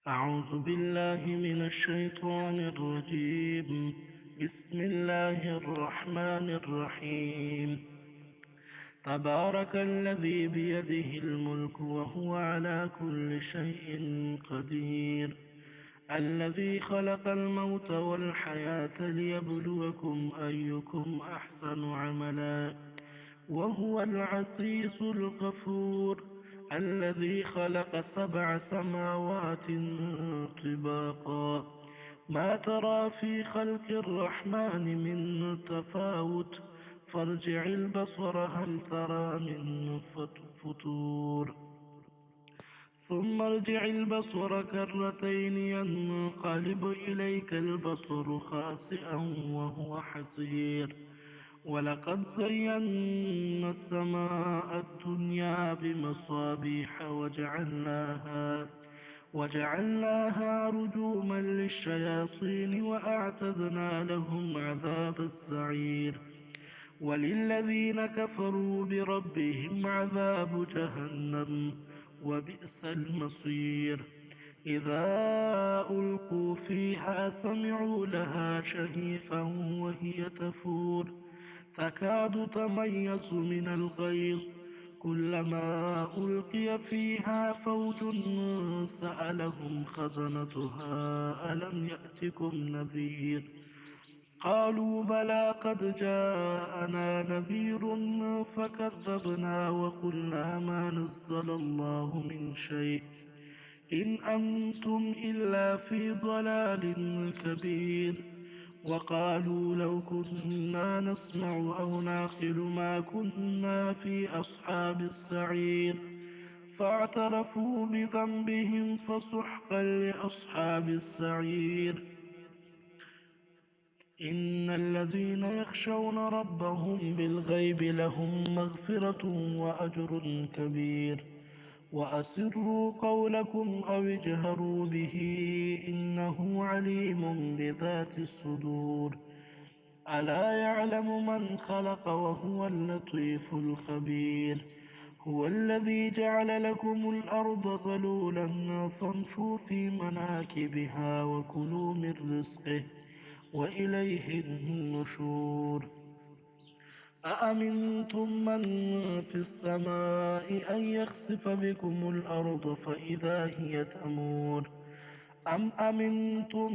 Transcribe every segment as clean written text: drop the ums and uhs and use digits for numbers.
أعوذ بالله من الشيطان الرجيم. بسم الله الرحمن الرحيم. تبارك الذي بيده الملك وهو على كل شيء قدير، الذي خلق الموت والحياة ليبلوكم أيكم أحسن عملا، وهو العزيز الغفور، الذي خلق 7 سماوات طباقا، ما ترى في خلق الرحمن من تفاوت، فارجع البصر هل ترى من فتور، ثم ارجع البصر كرتين ينقلب إليك البصر خاسئا وهو حسير، ولقد زينا السماء الدنيا بمصابيح وجعلناها رجوما للشياطين وأعتدنا لهم عذاب السعير، وللذين كفروا بربهم عذاب جهنم وبئس المصير. إذا ألقوا فيها سمعوا لها شهيقا وهي تفور، تكاد تميز من الغيظ، كلما ألقي فيها فوج سألهم خزنتها ألم يأتكم نذير، قالوا بلى قد جاءنا نذير فكذبنا وقلنا ما نزل الله من شيء إن أنتم إلا في ضلال كبير، وقالوا لو كنا نسمع أو نعقل ما كنا في أصحاب السعير، فاعترفوا بذنبهم فسحقا لأصحاب السعير. إن الذين يخشون ربهم بالغيب لهم مغفرة وأجر كبير، وأسروا قولكم أو اجهروا به إنه عليم بذات الصدور، ألا يعلم من خلق وهو اللطيف الخبير، هو الذي جعل لكم الأرض ذلولا فامشوا في مناكبها وكلوا من رزقه وإليه النشور. أأمنتم من في السماء أن يخسف بكم الأرض فإذا هي تمور، أم أمنتم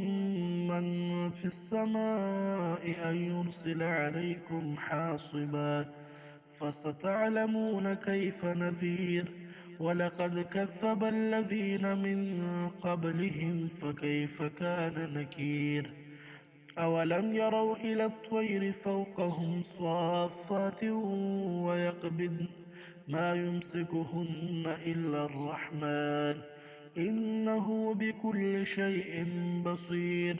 من في السماء أن يرسل عليكم حاصبا، فستعلمون كيف نذير، ولقد كذب الذين من قبلهم فكيف كان نكير. أولم يروا إلى الطير فوقهم صافات ويقبضن ما يمسكهن إلا الرحمن إنه بكل شيء بصير،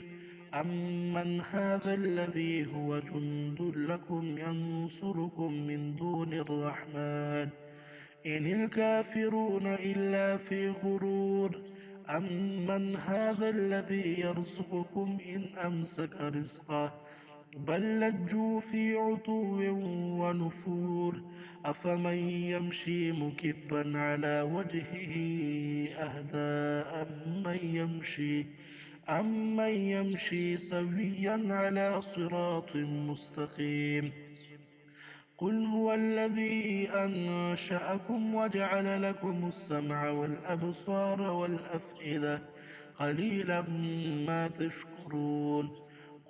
أمن هذا الذي هو جند لكم ينصركم من دون الرحمن إن الكافرون إلا في غرور، أمن هذا الذي يرزقكم إن أمسك رزقه بل لجوا في عتو ونفور، أفمن يمشي مكبا على وجهه أهدى أمن يمشي سويا على صراط مستقيم. قل هو الذي أنشأكم وجعل لكم السمع والأبصار والأفئدة قليلا ما تشكرون.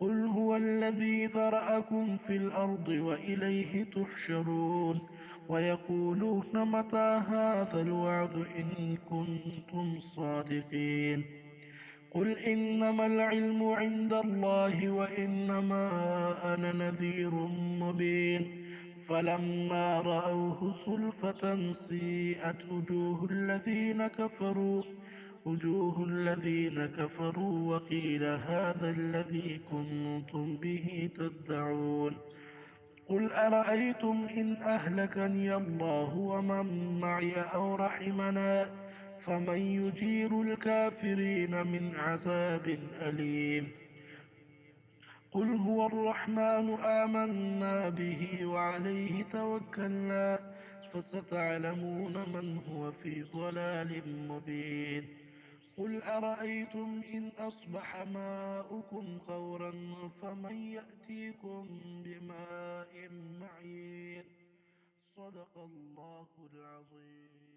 قل هو الذي ذرأكم في الأرض وإليه تحشرون، ويقولون متى هذا الوعد إن كنتم صادقين. قل إنما العلم عند الله وإنما أنا نذير مبين، فلما رأوه زلفة سيئت وجوه الذين كفروا وقيل هذا الذي كنتم به تدعون. قل أرأيتم إن أهلكني الله ومن معي أو رحمنا فمن يجير الكافرين من عذاب أليم. قل هو الرحمن آمنا به وعليه توكلنا فستعلمون من هو في ضلال مبين. قل أرأيتم إن أصبح ماؤكم غورا فمن يأتيكم بماء معين. صدق الله العظيم.